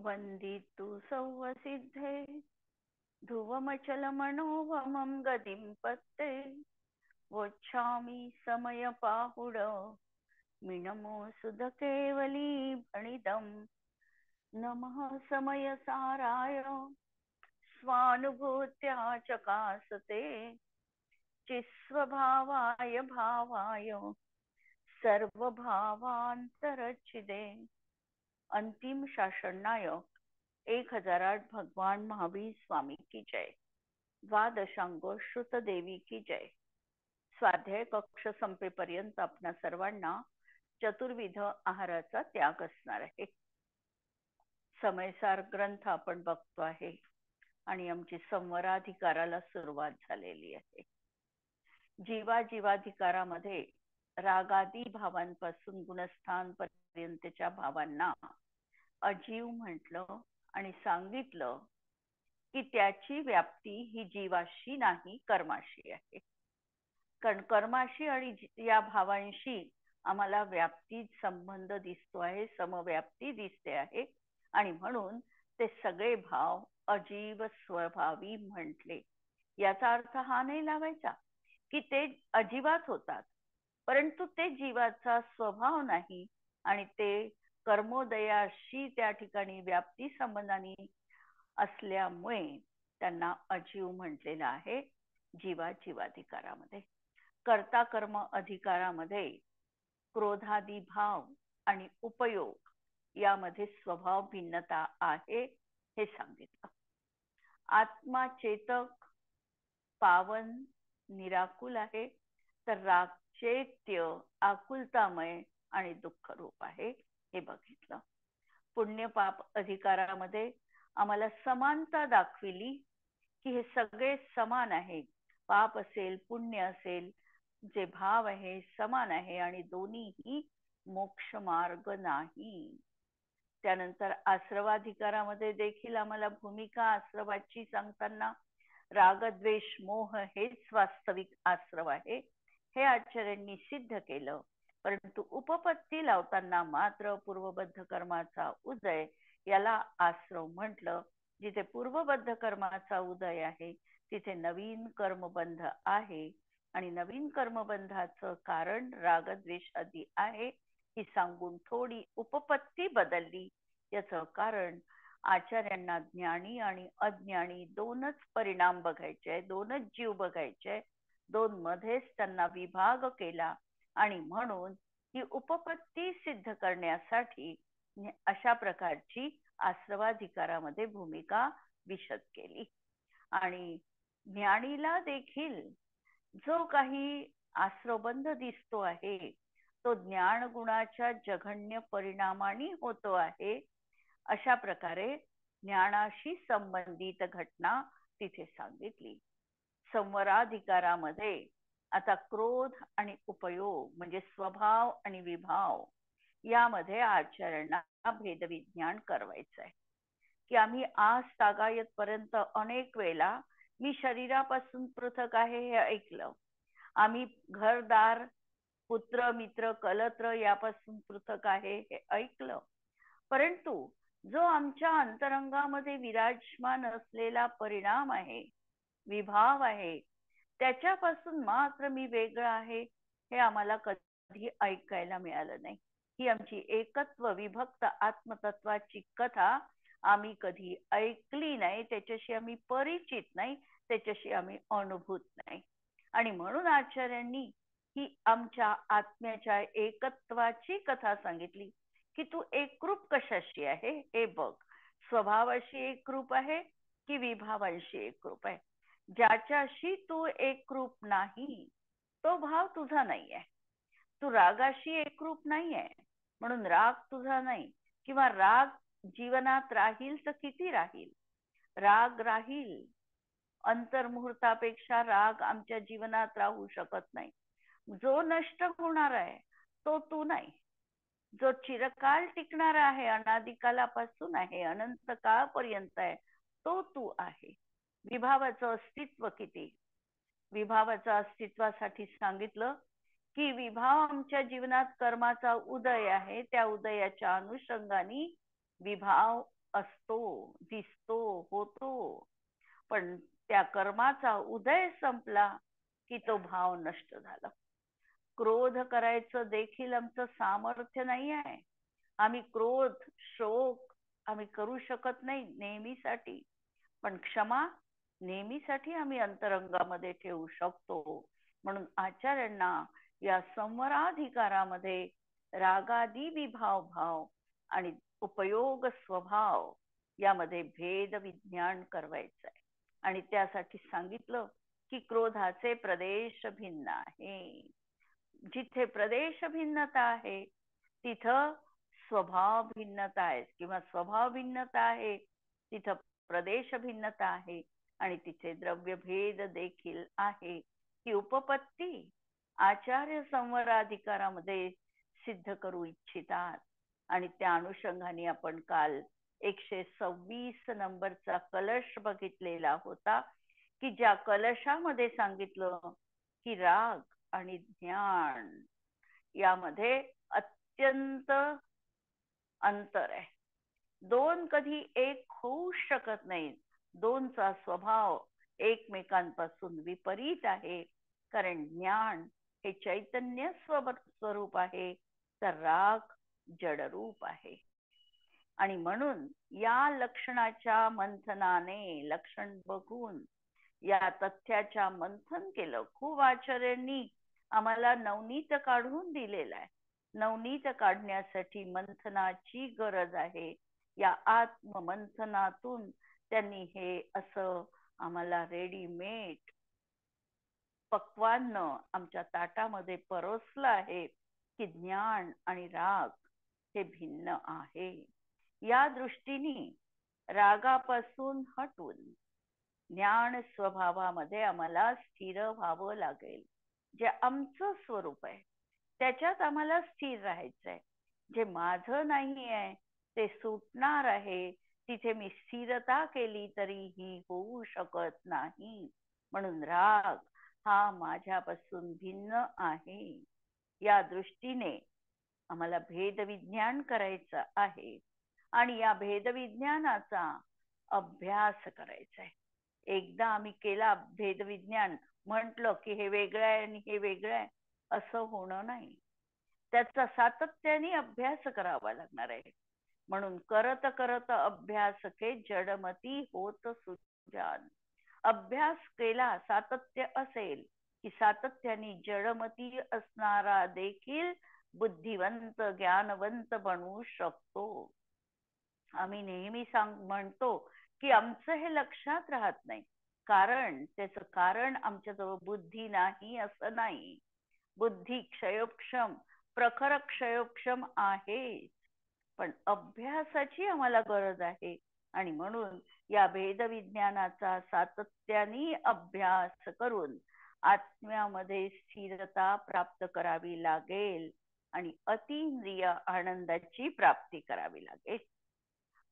वन्दितु सौवसिद्धे ध्रुवमचलमनोभमं गतिं पत्ते वोच्छामि समयपाहुड मिनमो सुधकेवली भणिदं नमः समयसाराय स्वानुभूत्या चकासते चिस्वभावाय भावाय सर्वभावांतरच्छिदे। अंतिम शासन नायक 1008 भगवान महावीर स्वामी की जय। द्वादशांगो श्रुत देवी की जय। स्वाध्याय कक्ष संपेपर्यंत आपणा सर्वांना चतुर्विध आहाराचा त्याग असणार आहे। समयसार ग्रंथ आपण बघतो आहे आणि आमची संवराधिकाराला सुरुवात झालेली आहे। जीवाधिकारामध्ये रागादी भावांपासून गुणस्थान पर्यंतच्या भावांना अजीव म्हटलं आणि सांगितलं की त्याची व्याप्ती ही जीवाशी नाही कर्माशी आहे। कारण कर्माशी आणि या भावांशी आम्हाला व्याप्ती संबंध दिसतो आहे, समव्याप्ती दिसते आहे आणि म्हणून ते सगळे भाव अजीव स्वभावी म्हटले। याचा अर्थ हा नाही लावायचा की ते अजीवात होतात, परंतु ते जीवाचा स्वभाव नाही आणि ते कर्मोदयाशी त्या ठिकाणी व्याप्ती संबंधाने असल्यामुळे त्यांना अजीव म्हटलेलं आहे। जीवाधिकारामध्ये कर्ता कर्म अधिकारामध्ये क्रोधादी भाव आणि उपयोग यामध्ये स्वभाव भिन्नता आहे हे सांगितलं। आत्मा चेतक पावन निराकुल आहे, तर राग चैत्य आकुलतामय आणि दुःख रूप आहे हे बघितलं। पुण्य पाप अधिकारामध्ये आम्हाला समानता दाखविली की हे सगळे समान आहे, पाप असेल पुण्य असेल जे भाव आहे समान आहे आणि दोन्हीही मोक्ष मार्ग नाही। त्यानंतर आश्रवाधिकारामध्ये देखील आम्हाला भूमिका आश्रवाची सांगताना राग द्वेष मोह हेच वास्तविक आश्रव आहे हे आचार्यांनी सिद्ध केलं। परंतु उपपत्ती लावताना मात्र पूर्वबद्ध कर्माचा उदय याला आश्रव म्हटलं। जिथे पूर्वबद्ध कर्माचा उदय आहे तिथे नवीन कर्मबंध आहे आणि नवीन कर्मबंधाचं कारण रागद्वेष आदी आहे ही सांगून थोडी उपपत्ती बदलली। याचं कारण आचार्यांना ज्ञानी आणि अज्ञानी दोनच परिणाम बघायचे, दोनच जीव बघायचे, दोन मध्येच त्यांना विभाग केला आणि म्हणून ही उपपत्ती सिद्ध करण्यासाठी अशा प्रकारची आश्रवाधिकारामध्ये भूमिका विशद केली। आणि ज्ञानीला देखील जो काही आश्रवबंध दिसतो आहे तो ज्ञान गुणाच्या जघन्य परिणामाने होतो आहे। अशा प्रकारे ज्ञानाशी संबंधित घटना तिथे सांगितली। संवराधिकारामध्ये आता क्रोध आणि उपयोग म्हणजे स्वभाव आणि विभाव यामध्ये आचार्यांना भेदविज्ञान करायचं आहे की आम्ही आज तागायत पर्यंत अनेक वेळेला मी शरीरापासून पृथक आहे हे ऐकलं, आम्ही घरदार पुत्र मित्र कलत्र यापासून पृथक आहे हे ऐकलं, परंतु जो आमच्या अंतरंगामध्ये विराजमान असलेला परिणाम आहे विभाव आहे त्याच्यापासून मात्र मी वेगळं आहे हे आम्हाला कधी ऐकायला मिळालं नाही। ही आमची एकत्व विभक्त आत्मतत्वाची कथा आम्ही कधी ऐकली नाही, त्याच्याशी आम्ही परिचित नाही, त्याच्याशी आम्ही अनुभूत नाही। आणि म्हणून आचार्यांनी ही आमच्या आत्म्याच्या एकत्वाची कथा सांगितली की तू एकरूप कशाशी आहे हे बघ, स्वभावाशी एकरूप आहे की विभावांशी एकरूप आहे। ज्याच्याशी तू एकरूप नाही तो भाव तुझा नाही आहे। तू रागाशी एकरूप नाही आहे म्हणून राग तुझा नाही, किंवा राग जीवनात राहील तर किती राहील, राग राहील, अंतर्मुहूर्तापेक्षा राग आमच्या जीवनात राहू शकत नाही। जो नष्ट होणार आहे तो तू नाही, जो चिरकाल टिकणारा आहे, अनादिकालापासून आहे, अनंत काळपर्यंत आहे तो तू आहे। विभावाचं अस्तित्व किती, विभावाच्या अस्तित्वासाठी सांगितलं की विभाव आमच्या जीवनात कर्माचा उदय आहे, त्या उदयाच्या अनुषंगाने विभाव असतो, दिसतो, होतो, पण त्या कर्माचा उदय संपला की तो भाव नष्ट झाला. क्रोध करायचं देखील आमचं सामर्थ्य नाही आहे. आम्ही क्रोध, शोक आम्ही करू शकत नाही नेहमीसाठी, पण क्षमा नेहमीसाठी आम्ही अंतरंगामध्ये ठेवू शकतो. म्हणून आचार्यांना या संवराधिकारामध्ये रागादी विभाव भाव आणि उपयोग स्वभाव यामध्ये भेद विज्ञान करवायचं आहे. आणि त्यासाठी सांगितलं की क्रोधाचे प्रदेश भिन्न आहे. जिथे प्रदेश भिन्नता आहे तिथं स्वभाव भिन्नता आहे, किंवा स्वभाव भिन्नता आहे तिथं प्रदेश भिन्नता आहे, आणि तिथे द्रव्य भेद देखील आहे. ही उपपत्ती आचार्य संवराधिकारामध्ये सिद्ध करू इच्छितात. आणि त्या अनुषंगाने आपण काल 126 नंबरचा कलश बघितलेला होता, की ज्या कलशामध्ये सांगितलं की राग आणि ज्ञान यामध्ये अत्यंत अंतर आहे. दोन कधी एक होऊ शकत नाही. दोनचा स्वभाव एकमेकांपासून विपरीत आहे. कारण ज्ञान हे चैतन्य स्वरूप आहे, तर राग जडरूप आहे. आणि म्हणून या लक्षणाच्या मंथनाने, लक्षण बघून या तथ्याच्या मंथन केलं. खूप आचार्यांनी आम्हाला नवनीत काढून दिलेला आहे. नवनीत काढण्यासाठी मंथनाची गरज आहे. या आत्ममंथनातून त्यांनी हे असं आम्हाला रेडीमेड पक्वान्न आमच्या ताटामध्ये परोसलं आहे की ज्ञान आणि राग हे भिन्न आहे. या दृष्टीने रागापासून हटून ज्ञान स्वभावामध्ये आम्हाला स्थिर व्हावं लागेल. जे आमचं स्वरूप आहे त्याच्यात आम्हाला स्थिर राहायचंय. जे माझं नाही आहे ते सुटणार आहे, तिथे मी स्थिरता केली तरीही होऊ शकत नाही. म्हणून राग हा माझ्यापासून भिन्न आहे. या दृष्टीने आम्हाला भेदविज्ञान करायचं आहे, आणि या भेदविज्ञानाचा अभ्यास करायचा आहे. एकदा आम्ही केला भेदविज्ञान, म्हटलं की हे वेगळं आहे आणि हे वेगळं आहे, असं होणं नाही. त्याचा सातत्याने अभ्यास करावा लागणार आहे. म्हणून करत करत अभ्यासके जडमती होत सुजान. अभ्यास केला, सातत्य असेल की सातत्याने जडमती असणारा देखील बुद्धिवंत, ज्ञानवंत बनवू शकतो. आम्ही नेहमी म्हणतो की आमचं हे लक्षात राहत नाही, कारण त्याचं कारण आमच्याजवळ बुद्धी नाही असं नाही. बुद्धी क्षयोक्षम, प्रखर क्षयोक्षम आहे, पण अभ्यासाची आम्हाला गरज आहे. आणि म्हणून या भेदविज्ञानाचा सातत्याने अभ्यास करून आत्म्यामध्ये स्थिरता प्राप्त करावी लागेल आणि अतींद्रिय आनंदाची प्राप्ती करावी लागेल.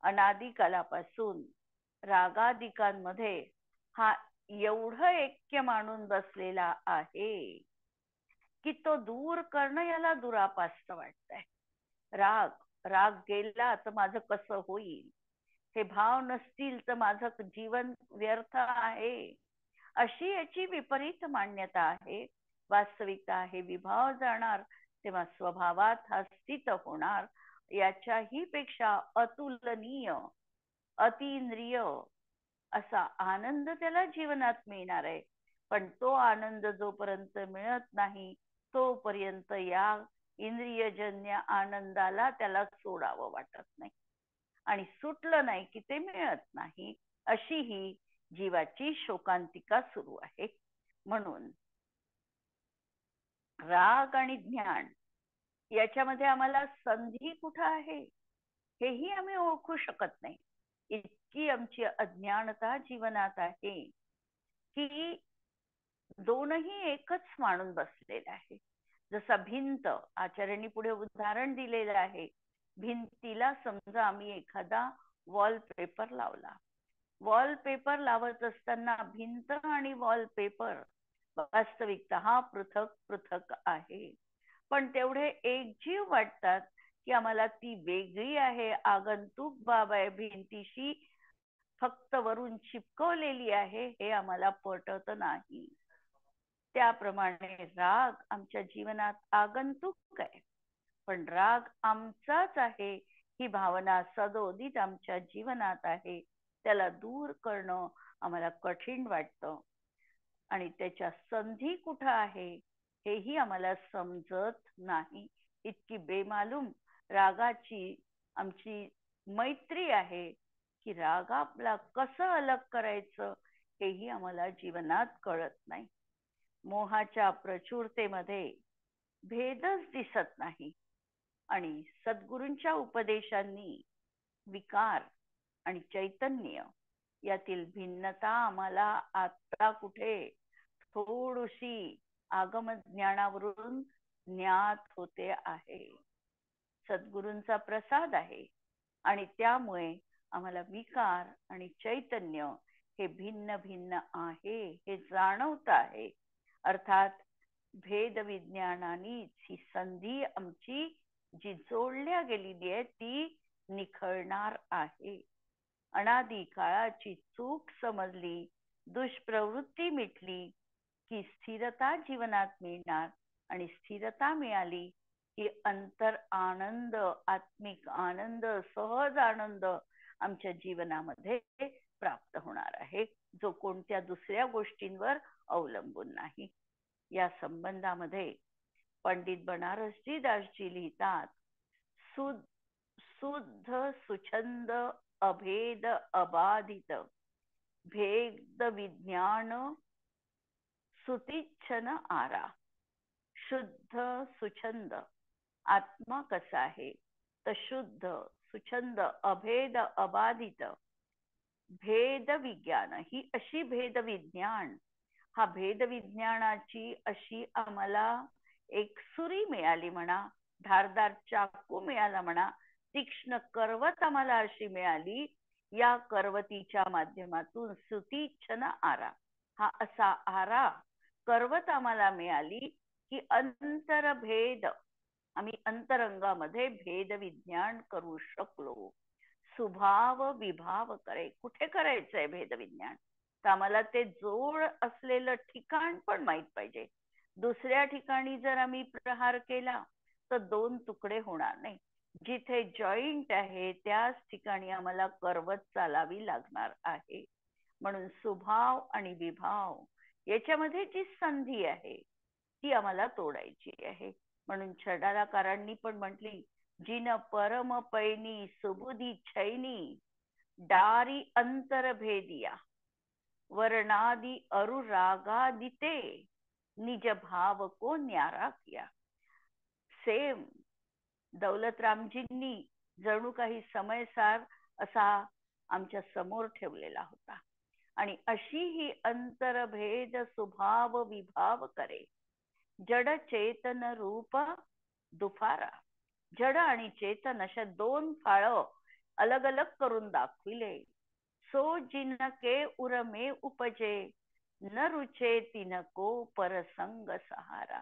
अनादिकालापासून रागादिकांमध्ये हा एवढं ऐक्य मानून बसलेला आहे की तो दूर करणं याला दुरापास्त वाटतंय. राग गेला तर माझं कसं होईल, हे भाव नसतील तर माझं जीवन व्यर्थ आहे, अशी याची विपरीत मान्यता आहे. वास्तविकता आहे विभाव जाणार तेव्हा स्वभावात हा स्थित होणार. याच्याही पेक्षा अतुलनीय, अतींद्रिय असा आनंद त्याला जीवनात मिळणार आहे. पण तो आनंद जोपर्यंत मिळत नाही तोपर्यंत या इंद्रियजन्य आनंदाला त्याला सोडावं वाटत नाही, आणि सुटलं नाही की ते मिळत नाही. अशी ही जीवाची शोकांतिका सुरू आहे. म्हणून राग आणि ज्ञान याच्यामध्ये आम्हाला संधी कुठं आहे हेही आम्ही ओळखू शकत नाही. इतकी आमची अज्ञानता जीवनात आहे की दोनही एकच मानून बसलेला आहे. जसा भिंत, आचार्यांनी पुढे उदाहरण दिलेलं आहे. भिंतीला समजा आम्ही एखादा वॉलपेपर लावला. वॉलपेपर लावत असताना भिंत आणि वॉलपेपर वास्तविकतः पृथक पृथक आहे, पण तेवढे एकजीव वाटतात की आम्हाला ती वेगळी आहे, आगंतुक बाब आहे, भिंतीशी फक्त वरून चिपकवलेली आहे, हे आम्हाला पटत नाही. त्याप्रमाणे राग आमच्या जीवनात आगंतुक आहे, पण राग आमचाच आहे ही भावना सदोदित आमच्या जीवनात आहे. त्याला दूर करणं आम्हाला कठीण वाटतं आणि त्याच्या संधी कुठं आहे हेही आम्हाला समजत नाही. इतकी बेमालूम रागाची आमची मैत्री आहे की राग आपला कसं अलग करायचं हेही आम्हाला जीवनात कळत नाही. मोहाच्या प्रचुरतेमध्ये भेदच दिसत नाही आणि सद्गुरूंच्या उपदेशांनी विकार आणि चैतन्य यातील भिन्नता आम्हाला आता कुठे थोडीशी आगम ज्ञानावरून ज्ञात होते आहे. सद्गुरूंचा प्रसाद आहे आणि त्यामुळे आम्हाला विकार आणि चैतन्य हे भिन्न भिन्न आहे हे जाणवत आहे. अर्थात भेद विज्ञानानेच ही संधी आमची जी जोडल्या गेलेली आहे ती निखळणार आहे. अनादी काळाची चूक समजली, दुष्प्रवृत्ती मिटली की स्थिरता जीवनात मिळणार आणि स्थिरता मिळाली की अंतर आनंद, आत्मिक आनंद, सहज आनंद आमच्या जीवनामध्ये प्राप्त होणार आहे, जो कोणत्या दुसऱ्या गोष्टींवर अवलंबून नाही. या संबंधामध्ये पंडित बनारसजी दासजी लिहितात, शुद्ध सुछंद अभेद अबाधित भेद विज्ञान सुतिच्छन आरा. शुद्ध सुछंद आत्मा कसा आहे तर शुद्ध सुछंद अभेद अबाधित भेद विज्ञान ही अशी भेद विज्ञान, हा भेद विज्ञानाची अशी आम्हाला एक सुरी मिळाली म्हणा, धारदार चाकू मिळाला म्हणा, तीक्ष्ण करवत आम्हाला अशी मिळाली. या करवतीच्या माध्यमातून सुतीच्छन आरा, हा असा आरा करवत आम्हाला मिळाली की अंतरभेद, आम्ही अंतरंगामध्ये भेद विज्ञान करू शकलो. सुभाव विभाव करे, कुठे करायचंय भेद विज्ञान तर आम्हाला ते जोड असलेलं ठिकाण पण माहित पाहिजे. दुसऱ्या ठिकाणी जर आम्ही प्रहार केला तर दोन तुकडे होणार नाही. जिथे जॉईंट आहे त्याच ठिकाणी आम्हाला करवत चालावी लागणार आहे. म्हणून सुभाव आणि विभाव याच्यामध्ये जी संधी आहे ती आम्हाला तोडायची आहे. म्हणून छडालाकारांनी पण म्हटली, जिन परम पैनी सुबुधी छैनी डारी अंतर भेदिया वर्णादि अरुरागादिते निज भाव को न्यारा किया. सेम दौलतरामजींनी जणू काही समयसार असा आमच्या समोर ठेवलेला होता आणि अशी ही अंतरभेद सुभाव विभाव करे जड चेतन रूप दुफारा. जड आणि चेतन अशा दोन फाळ अलग अलग करून दाखविले. सो जिनके उरमे उपजे न रुचे तिनको परसंग सहारा.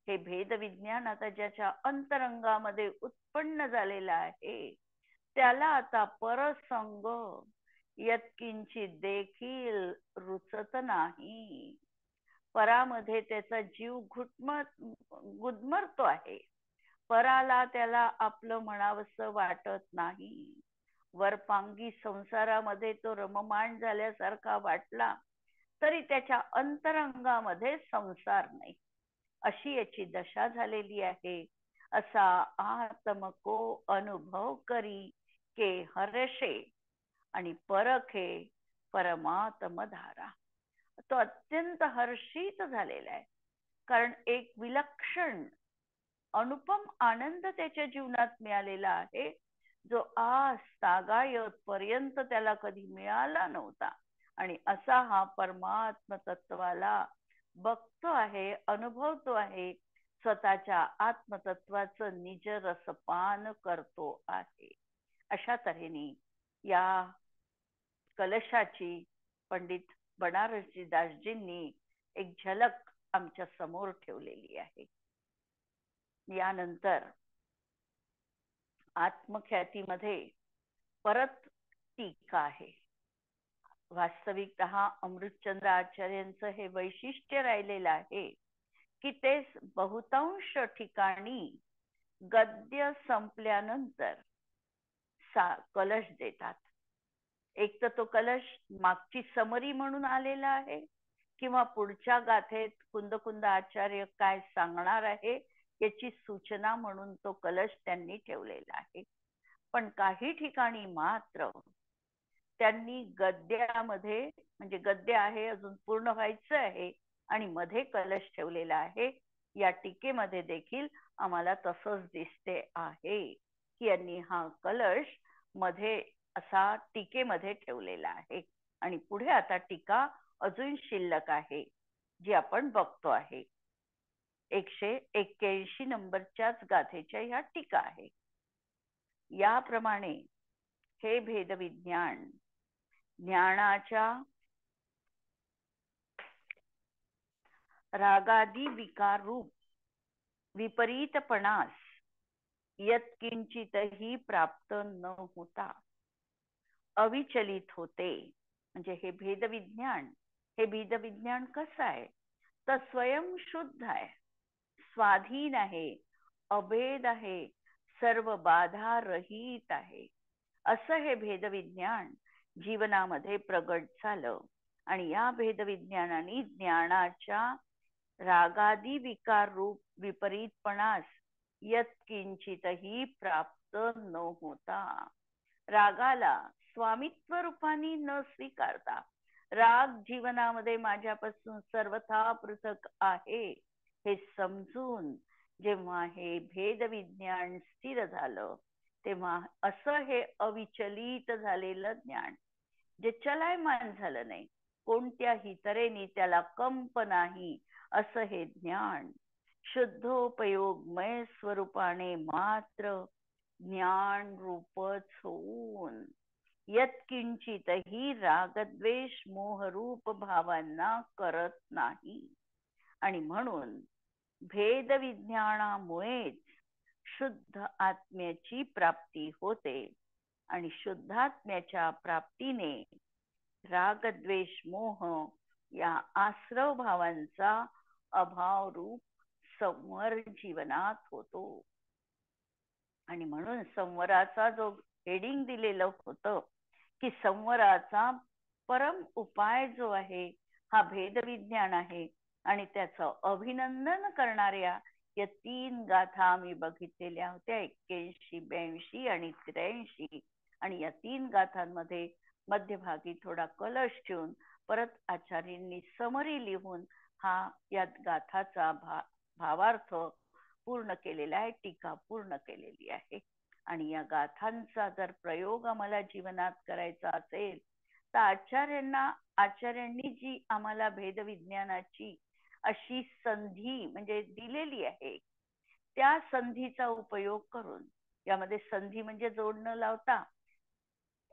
हे भेद विज्ञान आता ज्याच्या अंतरंगामध्ये उत्पन्न झालेला आहे त्याला आता परसंग यत्किंचित देखील रुचत नाही. परामध्ये त्याचा जीव गुदमरतो आहे. पराला त्याला आपलं म्हणावंसं वाटत नाही. वरपांगी संसारामध्ये तो रममाण झाल्यासारखा वाटला तरी त्याच्या अंतरंगामध्ये संसार नाही, अशी याची दशा झालेली आहे. असा आत्मको अनुभव करी के हर्षे आणि परखे परमात्म धारा. तो अत्यंत हर्षित झालेला आहे, कारण एक विलक्षण अनुपम आनंद त्याच्या जीवनात मिळालेला आहे, जो आज तागायत पर्यंत त्याला कधी मिळाला नव्हता. आणि असा हा परमात्म तत्वाला बघतो आहे, अनुभवतो आहे, स्वतःच्या आत्मतत्वाचं निज रसपान करतो आहे. अशा तऱ्हेने या कलशाची पंडित बनारसजी दासजींनी एक झलक आमच्या समोर ठेवलेली आहे. यानंतर आत्मख्यातीमध्ये परत टीका आहे. वास्तविकतः अमृतचंद्र आचार्यांचं हे वैशिष्ट्य राहिलेलं आहे की ते बहुतांश ठिकाणी गद्य संपल्यानंतर कलश देतात. एक तर तो कलश मागची समरी म्हणून आलेला आहे किंवा पुढच्या गाथेत कुंद आचार्य काय सांगणार आहे याची सूचना म्हणून तो कलश त्यांनी ठेवलेला आहे. पण काही ठिकाणी मात्र त्यांनी गद्यामध्ये, म्हणजे गद्य आहे अजून पूर्ण व्हायचं आहे आणि मध्ये कलश ठेवलेला आहे. या टीकेमध्ये देखील आम्हाला तसंच दिसते आहे की यांनी हा कलश मध्ये असा टीकेमध्ये ठेवलेला आहे आणि पुढे आता टीका अजून शिल्लक आहे जी आपण बघतो आहे. 181 नंबरच्याच गाथेच्या ह्या टीका आहे. याप्रमाणे हे भेदविज्ञान ज्ञानाच्या रागादी विकार रूप विपरीतपणास यत्किंचितही प्राप्त न होता अविचलित होते. म्हणजे हे भेदविज्ञान कसं आहे तर स्वयंशुद्ध आहे, स्वाधीन आहे, अभेद आहे, सर्व बाधा रहित आहे. असं हे भेदविज्ञान जीवनामध्ये प्रगट झालं आणि या भेदविज्ञानाने ज्ञानाच्या रागादी विकार रूप विपरीतपणास यत्किंचितही प्राप्त न होता. रागाला स्वामित्व रूपाने न स्वीकारता, राग जीवनामध्ये माझ्यापासून सर्वथा पृथक आहे हे समजून जेव्हा हे भेदविज्ञान स्थिर झालं तेव्हा असं हे अविचलित झालेलं ज्ञान जे चलायमान झालं नाही, कोणत्याही तऱ्हेने त्याला कंप नाही, असं हे ज्ञान शुद्धोपयोगमय स्वरूपाने मात्र ज्ञान रूपच होऊन यत्किंचितही रागद्वेष मोहरूप भावांना करत नाही. आणि म्हणून भेदविज्ञानामुळेच शुद्ध आत्म्याची प्राप्ती होते आणि शुद्धात्म्याच्या प्राप्तीने रागद्वेष मोह या आश्रव भावांचा अभाव रूप संवर जीवनात होतो. आणि म्हणून संवराचा जो हेडिंग दिलेलं होतं की संवराचा परम उपाय जो आहे हा भेदविज्ञान आहे आणि त्याचं अभिनंदन करणाऱ्या या 3 गाथा आम्ही बघितलेल्या होत्या, 81, 82 आणि 83. आणि या 3 गाथांमध्ये मध्यभागी थोडा कलश ठेवून परत आचार्यांनी समरी लिहून हा या गाथाचा भावार्थ पूर्ण केलेला आहे, टीका पूर्ण केलेली आहे. आणि या गाथांचा जर प्रयोग आम्हाला जीवनात करायचा असेल तर आचार्यांनी जी आम्हाला भेदविज्ञानाची अशी संधी म्हणजे दिलेली आहे त्या संधीचा उपयोग करून, यामध्ये संधी म्हणजे जोड न लावता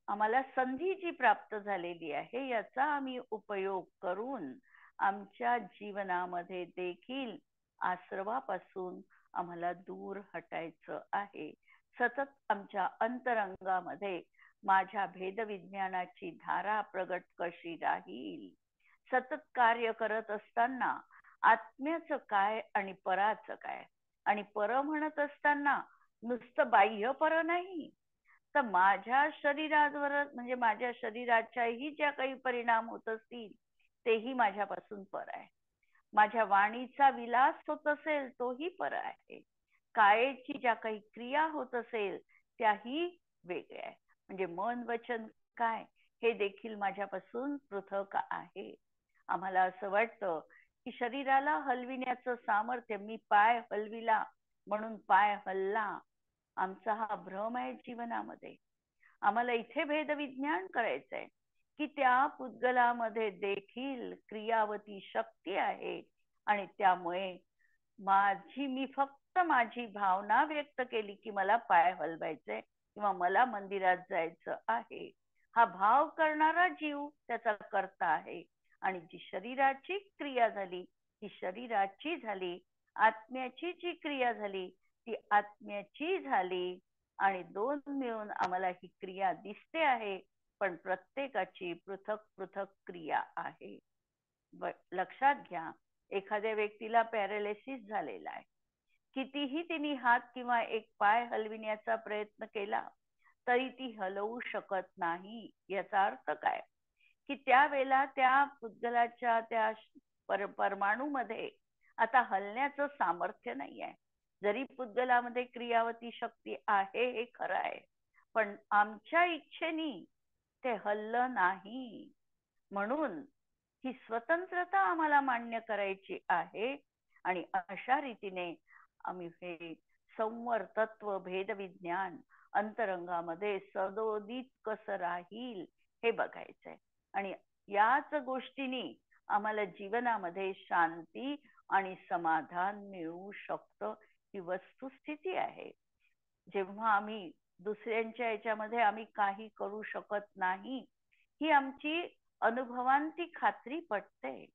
आम्हाला संधी जी प्राप्त झालेली आहे याचा आम्ही उपयोग करून आमच्या जीवनामध्ये देखील आश्रवापासून आम्हाला दूर हटायचं आहे. सतत आमच्या अंतरंगामध्ये माझ्या भेदविज्ञानाची धारा प्रगट कशी राहील. सतत कार्य करत असताना आत्म्याचं काय आणि पराचं काय, आणि पर म्हणत असताना नुसतं बाह्य पर नाही तर माझ्या शरीरावर म्हणजे माझ्या शरीराच्याही ज्या काही परिणाम होत असतील तेही माझ्यापासून पर आहे. माझ्या वाणीचा विलास होत असेल तोही पर आहे. कायेची ज्या काही क्रिया होत असेल त्याही वेगळ्या आहे. म्हणजे मन वचन काय हे देखील माझ्यापासून पृथक आहे. आम्हाला असं वाटतं की शरीराला हलविण्याचं सामर्थ्य, मी पाय हलविला म्हणून पाय हलला, आमचा हा भ्रम आहे जीवनामध्ये. आम्हाला इथे भेदविज्ञान करायचंय की त्या पुद्गलामध्ये देखील क्रियावती शक्ती आहे आणि त्यामुळे मी फक्त माझी भावना व्यक्त केली की मला पाय हलवायचंय किंवा मला मंदिरात जायचं आहे, हा भाव करणारा जीव त्याचा कर्ता आहे. आणि जी शरीराची क्रिया झाली ती शरीराची झाली, आत्म्याची जी क्रिया झाली ती आत्म्याची झाली. आणि दोन मिळून आम्हाला ही क्रिया दिसते आहे, पण प्रत्येकाची पृथक पृथक क्रिया आहे. लक्षात घ्या, एखाद्या व्यक्तीला पॅरालिसिस झालेला आहे, कितीही तिने हात किंवा एक पाय हलविण्याचा प्रयत्न केला तरी ती हलवू शकत नाही. याचा अर्थ काय, की त्यावेळेला त्या पुद्गलाच्या त्या परमाणूमध्ये आता हलण्याचं सामर्थ्य नाही आहे. जरी पुद्गलामध्ये क्रियावती शक्ती आहे हे खरं आहे, पण आमच्या इच्छेने ते हललं नाही. म्हणून ही स्वतंत्रता आम्हाला मान्य करायची आहे आणि अशा रीतीने आम्ही हे संवर तत्व भेद विज्ञान अंतरंगामध्ये सदोदित कसं राहील हे बघायचंय. आणि याच गोष्टींनी आम्हाला जीवनामध्ये शांती आणि समाधान मिळू शकतं. ही वस्तुस्थिती आहे. जेव्हा आम्ही दुसऱ्यांच्या याच्यामध्ये आम्ही काही करू शकत नाही, ही आमची अनुभवांती खात्री पटते.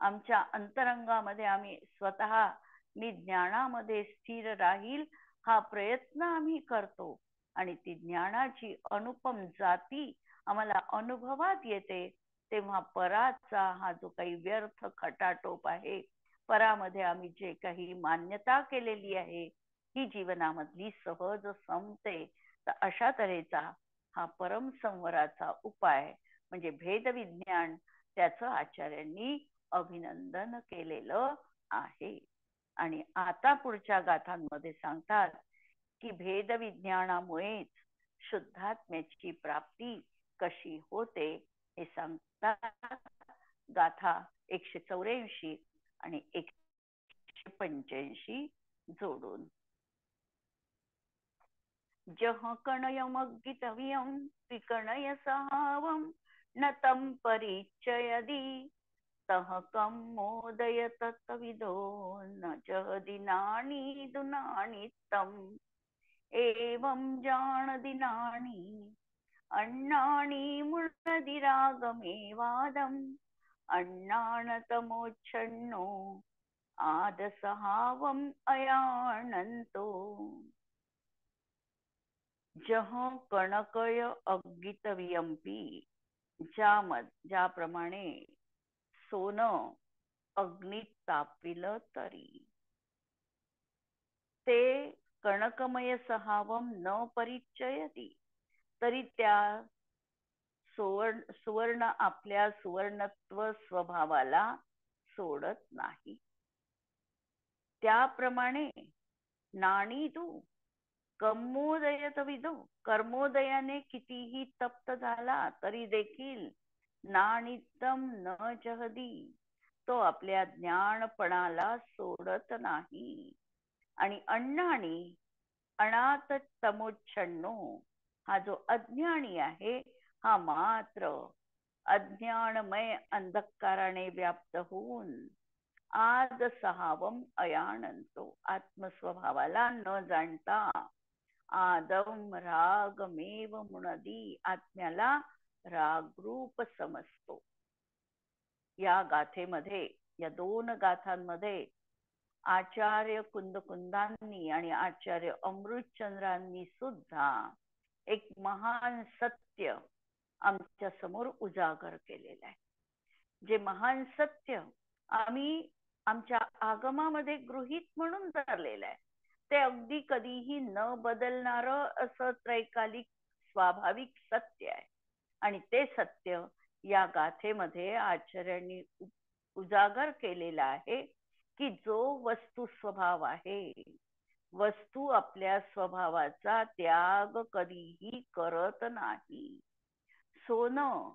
आमच्या अंतरंगामध्ये आम्ही स्वतः मी ज्ञानामध्ये स्थिर राहील हा प्रयत्न आम्ही करतो आणि ती ज्ञानाची अनुपम जाती आम्हाला अनुभवात येते. तेव्हा पराचा हा जो काही व्यर्थ खटाटोप आहे, परामध्ये आम्ही जे काही मान्यता केलेली आहे ही जीवनामधली सहज संपते. तर अशा तऱ्हेचा हा परम संवराचा उपाय म्हणजे भेद विज्ञान, त्याचं आचार्यांनी अभिनंदन केलेलं आहे. आणि आता पुढच्या गाथांमध्ये सांगतात की भेद विज्ञानामुळेच शुद्धात्म्याची प्राप्ती कशी होते हे सांगतात. गाथा 184 आणि 185 जोडून. जह कणयमग्गितव्यं विकणय सहावं न तं परिचयदि तह कं मोदय तत्विदो न जह दिनानि दुनानि तम् एवं जान दिनानि अण्णानि मुळदिरागमेवादम् अण्णानतमोच्छन्नो आदसहावम् अयानन्तो जह कणकय अग्गितवियंपी, ज्याप्रमाणे सोनं अग्नीत तापविलं तरी ते कणकमय सहावं न परिचयती, तरी त्या सुवर्ण आपल्या सुवर्णत्व स्वभावाला सोडत नाही. त्याप्रमाणे नाणी तू कर्मोदयत विदो, कर्मोदयाने कितीही तप्त झाला तरी देखील नानितम न जहदी, तो आपल्या ज्ञानपणाला सोडत नाही. आणि अण्णानी अनाथ तमोच्छन्नो, हा जो अज्ञानी आहे हा मात्र अज्ञानमय अंधकाराने व्याप्त होऊन आज सहावम अयानंतो, आत्मस्वभावाला न जाणता आदम रागमेव मुनदी, आत्म्याला रागरूप समजतो. या गाथेमध्ये, या दोन गाथांमध्ये आचार्य कुंदकुंदांनी आणि आचार्य अमृतचंद्रांनी सुद्धा एक महान सत्य आमच्या समोर उजागर केलेलं आहे. जे महान सत्य आम्ही आमच्या आगमामध्ये गृहीत म्हणून धरलेलं आहे, ते अगदी कधीही न बदलणारं असं त्रैकालिक स्वाभाविक सत्य आहे. आणि ते सत्य या गाथेमध्ये आचार्यांनी उजागर केलेला आहे की जो वस्तू स्वभाव आहे, वस्तू आपल्या स्वभावाचा त्याग कधीही करत नाही. सोनं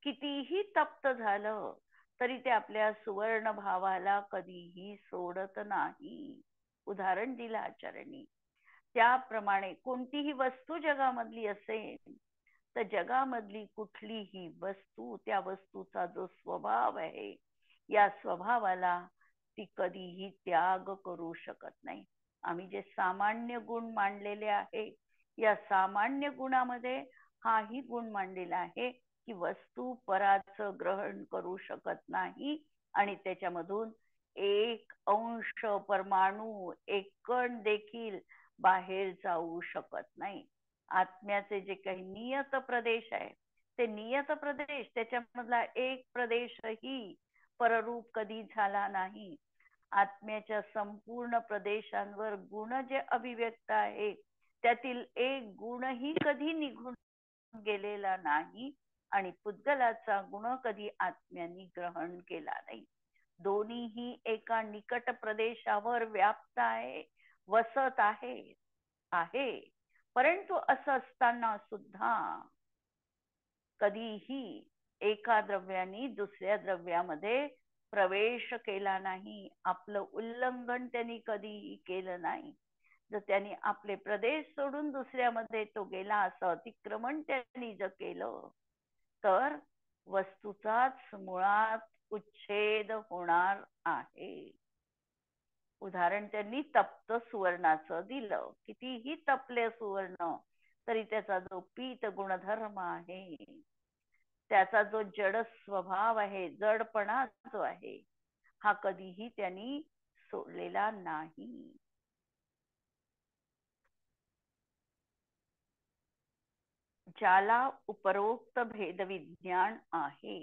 कितीही तप्त झालं तरी ते आपल्या सुवर्ण भावाला कधीही सोडत नाही. उदाहरण दिलं आचार्यांनी. त्याप्रमाणे कोणतीही वस्तू जगामधली असेल तर जगामधली कुठलीही वस्तू, त्या वस्तूचा जो स्वभाव आहे, या स्वभावाला ती कधीही त्याग करू शकत नाही. आम्ही जे सामान्य गुण मांडलेले आहे, या सामान्य गुणामध्ये हाही गुण मांडलेला आहे की वस्तू पराचं ग्रहण करू शकत नाही आणि त्याच्यामधून एक अंश परमाणू, एक कण देखील बाहेर जाऊ शकत नाही. आत्म्याचे जे काही नियत प्रदेश आहे ते नियत प्रदेश, त्याच्यामधला एक प्रदेशही पररूप कधी झाला नाही. आत्म्याच्या संपूर्ण प्रदेशांवर गुण जे अभिव्यक्त आहे त्यातील एक गुणही कधी निघून गेलेला नाही आणि पुद्गलाचा गुण कधी आत्म्याने ग्रहण केला नाही. दोन्हीही एका निकट प्रदेशावर व्याप्त आहे, वसत आहे. परंतु असं असताना सुद्धा कधीही एका द्रव्याने दुसऱ्या द्रव्यामध्ये प्रवेश केला नाही. आपलं उल्लंघन त्यांनी कधीही केलं नाही. जर त्यांनी आपले प्रदेश सोडून दुसऱ्यामध्ये तो गेला, असं अतिक्रमण त्यांनी जर केलं तर वस्तूचाच मुळात उच्छेद होणार आहे. उदाहरण त्यांनी तप्त सुवर्णाचं दिलं. कितीही तपले सुवर्ण तरी त्याचा जो पीत गुणधर्म आहे, त्याचा जो जड स्वभाव आहे, जडपणा जो आहे, हा कधीही त्यांनी सोडलेला नाही. ज्याला उपरोक्त भेदविज्ञान आहे,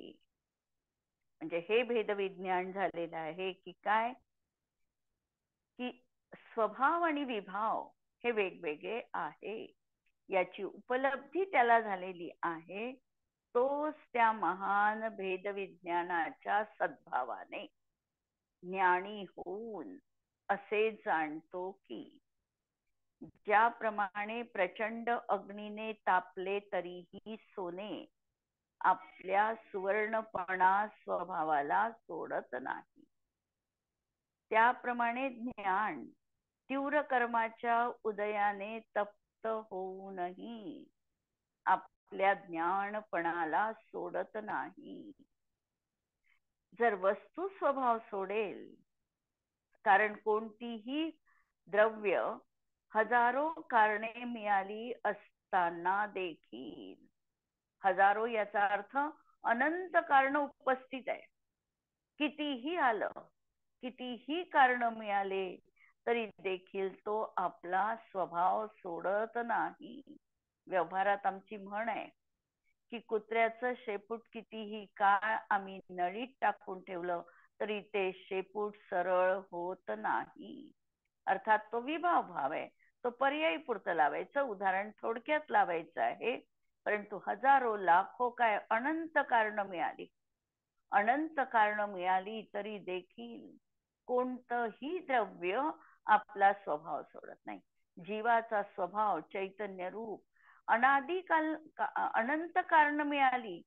म्हणजे हे भेदविज्ञान झालेलं आहे की काय, की स्वभाव आणि विभाव हे वेगवेगळे आहे, याची उपलब्धी त्याला झालेली आहे. तोच त्या महान भेदविज्ञानाच्या सद्भावाने ज्ञानी होऊन असे जाणतो की ज्याप्रमाणे प्रचंड अग्नीने तापले तरीही सोने आपल्या सुवर्णपणा स्वभावाला सोडत नाही, त्याप्रमाणे ज्ञान तीव्र कर्माच्या उदयाने तप्त होऊनही आपल्या ज्ञानपणाला सोडत नाही. जर वस्तू स्वभाव सोडेल, कारण कोणतीही द्रव्य हजारो कारणे मिळाली असताना देखील, हजारो याचा अर्थ अनंत कारण उपस्थित आहे, कितीही आलं, कितीही कारण मिळाले तरी देखील तो आपला स्वभाव सोडत नाही. व्यवहारात आमची म्हण आहे की कुत्र्याचं शेपूट कितीही काळ आम्ही नळीत टाकून ठेवलं तरी ते शेपूट सरळ होत नाही. अर्थात तो विभाव भाव आहे, तो पर्यायी पुरतं लावायचं, उदाहरण थोडक्यात लावायचं आहे. परंतु हजारो लाखो काय अनंत कारण मिळाली, अनंत कारण मिळाली तरी देखील कोणतंही द्रव्य आपला स्वभाव सोडत नाही. जीवाचा स्वभाव चैतन्य रूप अनादिकाल अनंत कारण मिळाली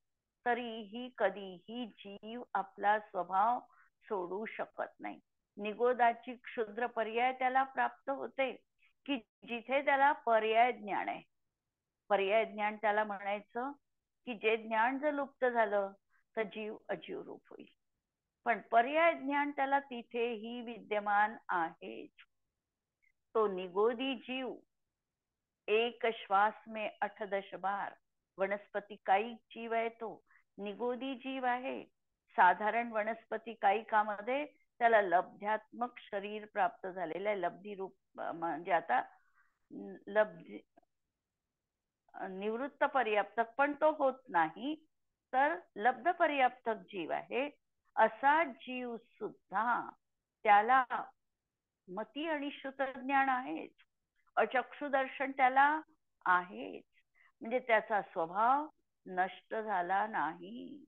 तरीही कधीही जीव आपला स्वभाव सोडू शकत नाही. निगोदाची क्षुद्र पर्याय त्याला प्राप्त होते की जिथे त्याला पर्याय ज्ञान आहे. पर्याय ज्ञान त्याला म्हणायचं की जे ज्ञान जर लुप्त झालं तर जीव अजीव रूप होईल. पण पर्याय ज्ञान त्याला तिथेही विद्यमान आहे. तो निगोदी जीव एक श्वास में 8-10 बार, वनस्पती कायिक जीव आहे, तो निगोदी जीव आहे. साधारण वनस्पती कायिकामध्ये त्याला लब्ध्यात्मक शरीर प्राप्त झालेलं आहे. लब्धी रूप म्हणजे आता लब्धी निवृत्त पर्याप्तक पण तो होत नाही, तर लब्ध पर्याप्तक जीव आहे. असा जीव सुद्धा त्याला मती आणि श्रुत ज्ञान आहेच, अचक्षुदर्शन त्याला आहेच, म्हणजे त्याचा स्वभाव नष्ट झाला नाही,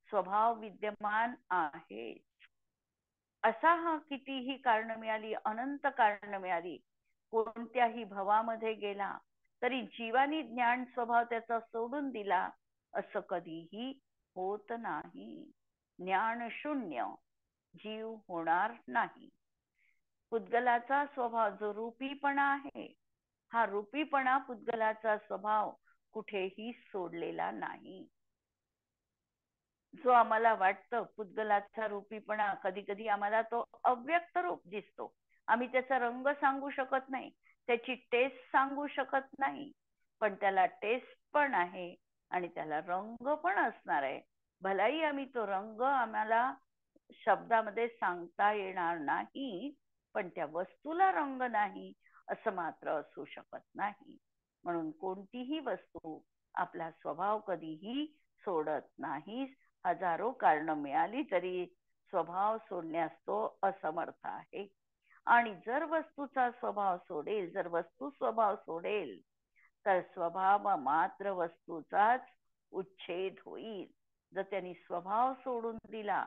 स्वभाव विद्यमान आहे. असा हा कितीही कारण मिळाली, अनंत कारण मिळाली, कोणत्याही भवामध्ये गेला तरी जीवानी ज्ञान स्वभाव त्याचा सोडून दिला असं कधीही होत नाही. ज्ञान शून्य जीव होणार नाही. पुद्गलाचा स्वभाव जो रूपीपणा आहे, हा रूपीपणा पुद्गलाचा स्वभाव कुठेही सोडलेला नाही. जो आम्हाला वाटतं पुद्गलाचा रूपीपणा, कधी कधी आम्हाला तो अव्यक्त रूप दिसतो. आम्ही त्याचा रंग सांगू शकत नाही, त्याची टेस्ट सांगू शकत नाही, पण त्याला टेस्ट पण आहे आणि त्याला रंग पण असणार आहे. भलाही आम्ही तो रंग आम्हाला शब्दामध्ये सांगता येणार नाही, पण त्या वस्तूला रंग नाही असं मात्र असू शकत नाही. म्हणून कोणतीही वस्तू आपला स्वभाव कधीही सोडत नाही. हजारो कारण मिळाली तरी स्वभाव सोडण्यास तो असमर्थ आहे. आणि जर वस्तूचा स्वभाव सोडेल, जर वस्तू स्वभाव सोडेल, तर स्वभाव मात्र वस्तूचाच उच्छेद होईल. जर त्यांनी स्वभाव सोडून दिला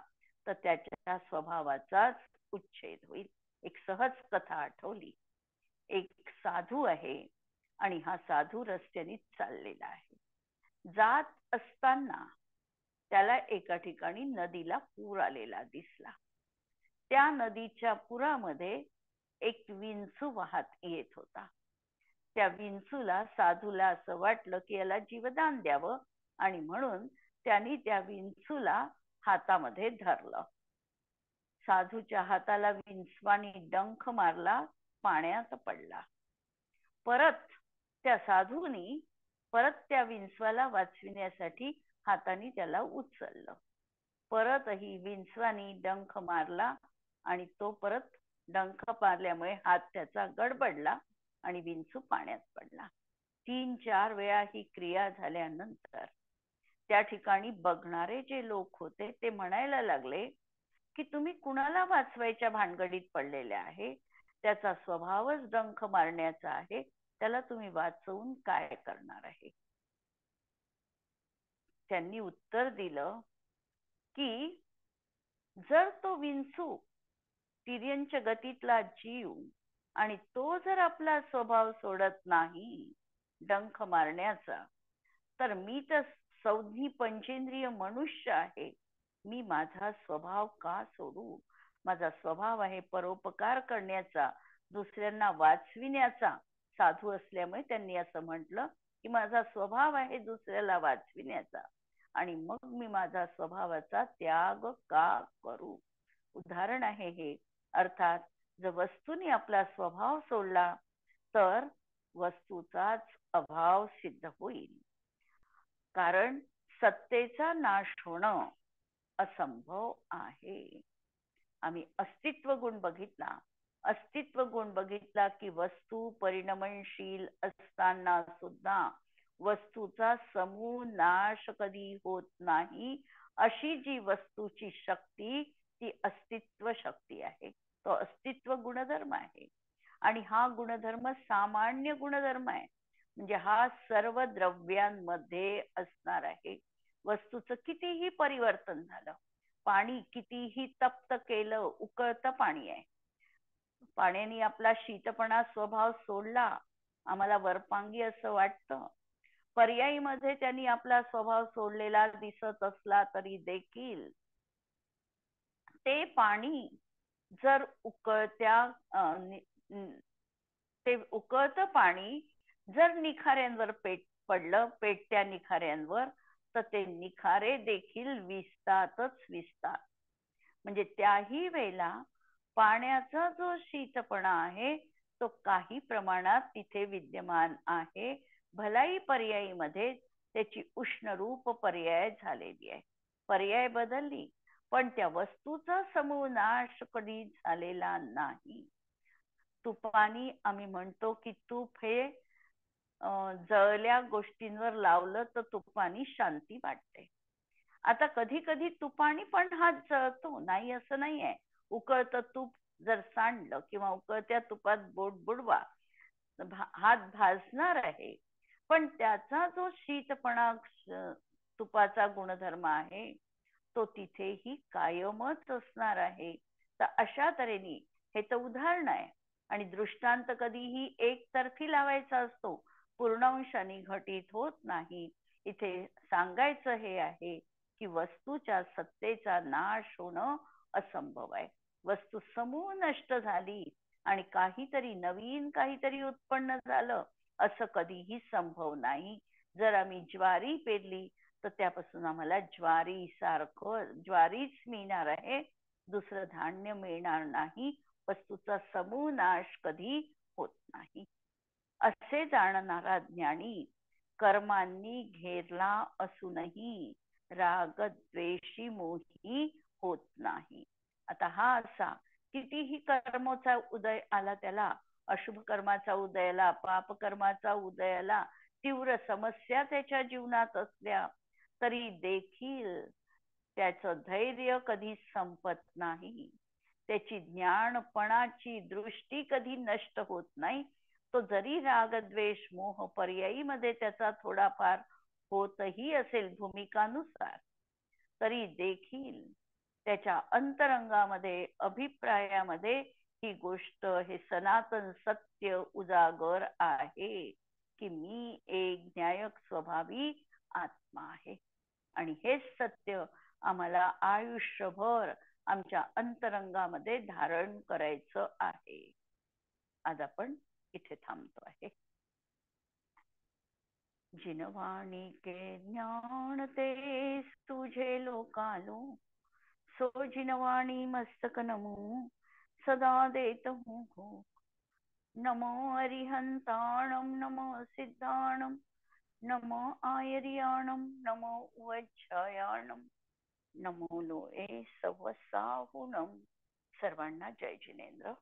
तर त्याच्या स्वभावाचाच उच्छेद होईल. एक सहज कथा आठवली. एक साधू आहे आणि हा साधू रस्त्याने चाललेला आहे. जात असताना त्याला एका ठिकाणी नदीला पूर आलेला दिसला. त्या नदीच्या पुरामध्ये एक विंचू वाहत येत होता. त्या विंचूला साधूला असं वाटलं की याला जीवदान द्यावं, आणि म्हणून त्यांनी त्या विंचूला हातामध्ये धरलं. साधूच्या हाताला विंचवानी डंख मारला, पाण्यात पडला. परत त्या साधूनी परत त्या विंचवाला वाचविण्यासाठी हाताने त्याला उचललं. परतही विंचवानी डंख मारला आणि तो परत डंख मारल्यामुळे हात त्याचा गडबडला आणि विंचू पाण्यात पडला. 3-4 वेळा ही क्रिया झाल्यानंतर त्या ठिकाणी बघणारे जे लोक होते ते म्हणायला लागले की तुम्ही कुणाला वाचवायच्या भानगडीत पडलेले आहे? त्याचा स्वभावच डंख मारण्याचा आहे, त्याला तुम्ही वाचवून काय करणार आहे? त्यांनी उत्तर दिलं की जर तो विंचू तिर्यंच गतीतला जीव आणि तो जर आपला स्वभाव सोडत नाही डंख मारण्याचा, तर मी तर संधी पंचेंद्रिय मनुष्य आहे. मी माझा स्वभाव का सोडू? माझा स्वभाव आहे परोपकार करण्याचा, दुसऱ्यांना वाचविण्याचा. साधू असल्यामुळे त्यांनी असं म्हटलं की माझा स्वभाव आहे दुसऱ्याला वाचविण्याचा, आणि मग मी माझा स्वभावाचा त्याग का करू? उदाहरण आहे हे. अर्थात जर वस्तूने आपला स्वभाव सोडला तर वस्तूचाच अभाव सिद्ध होईल. कारण सत्तेचा नाश होणं असंभव आहे. आम्ही अस्तित्व गुण बघितला. अस्तित्व गुण बघितला की वस्तू परिणमनशील असताना सुद्धा वस्तूचा समूळ नाश कधी होत नाही. अशी जी वस्तूची शक्ती ती अस्तित्व शक्ती आहे. तो अस्तित्व गुणधर्म आहे. आणि हा गुणधर्म सामान्य गुणधर्म आहे. म्हणजे हा सर्व द्रव्यांमध्ये असणार आहे. वस्तूचं कितीही परिवर्तन झालं, पाणी कितीही तप्त केलं, उकळतं पाणी आहे. पाण्याने आपला शीतपणा स्वभाव सोडला, आम्हाला वरपांगी असं वाटतं. पर्यायी मध्ये त्यांनी आपला स्वभाव सोडलेला दिसत असला तरी देखील ते पाणी जर ते उकळतं पाणी जर निखाऱ्यांवर पडलं, पेटत्या निखाऱ्यांवर, तर ते निखारे देखील विजतातच विजतात. म्हणजे त्याही वेळेला पाण्याचा जो शीतपणा आहे तो काही प्रमाणात तिथे विद्यमान आहे. भलाई पर्यायी मध्ये त्याची उष्णरूप पर्याय झालेली आहे. पर्याय बदलली पण त्या वस्तूचा समूळ नाश कधी झालेला नाही. तुपानी आम्ही म्हणतो की तूप हे जळल्या गोष्टींवर लावलं तर तुपानी शांती वाटते. आता कधी कधी तुपानी पण हात जळतो, नाही असं नाही आहे. उकळतं तूप जर सांडलं किंवा उकळत्या तुपात बोट बुडवा, हात भाजणार आहे. पण त्याचा जो शीतपणा तुपाचा गुणधर्म आहे तो तिथेही कायमच असणार आहे. तर अशा तऱ्हेने हे तर उदाहरण आहे. आणि दृष्टांत कधीही एकतर्फी लावायचा असतो, पूर्णांशाने घटित होत नाही. इथे सांगायचं हे आहे की वस्तूच्या सत्तेचा नाश होणं असंभव आहे. वस्तू समूळ नष्ट झाली आणि काहीतरी नवीन काहीतरी उत्पन्न झालं असं कधीही संभव नाही. जर आम्ही ज्वारी पेरली तर त्यापासून आम्हाला ज्वारी सारखं ज्वारीच मिळणार आहे, दुसरं धान्य मिळणार नाही. वस्तूचा समूळ नाश कधी होत नाही. असे जाणणारा ज्ञानी कर्मांनी घेरला असूनही राग द्वेषी मोही होत नाही. आता हा असा कितीही कर्माचा उदय आला त्याला, अशुभ कर्माचा उदयाला, पाप कर्माचा उदयाला, तीव्र समस्या त्याच्या जीवनात असल्या तरी देखील त्याचं धैर्य कधी संपत नाही, त्याची ज्ञानपणाची दृष्टी कधी नष्ट होत नाही. तो जरी राग द्वेष मोह पर्यायी मध्ये त्याचा थोडाफार होतही असेल भूमिकानुसार, तरी देखील त्याच्या अंतरंगामध्ये अभिप्रायामध्ये ही गोष्ट, हे सनातन सत्य उजागर आहे की मी एक न्यायक स्वभावी आत्मा आहे. आणि हेच सत्य आम्हाला आयुष्यभर आमच्या अंतरंगामध्ये धारण करायचं आहे. आज आपण इथे थांबतो आहे. जिनवाणी के ज्ञान ते तुझे लोकालो, सो जिनवाणी मस्तक नमो सदा देत हूँ हो. नमो अरिहंताणम, नमो सिद्धाणम, नमो आयर्याणम, नमो वज्रायाणम, नमो लोए सवसाहुणम. सर्वांना जय जिनेंद्र.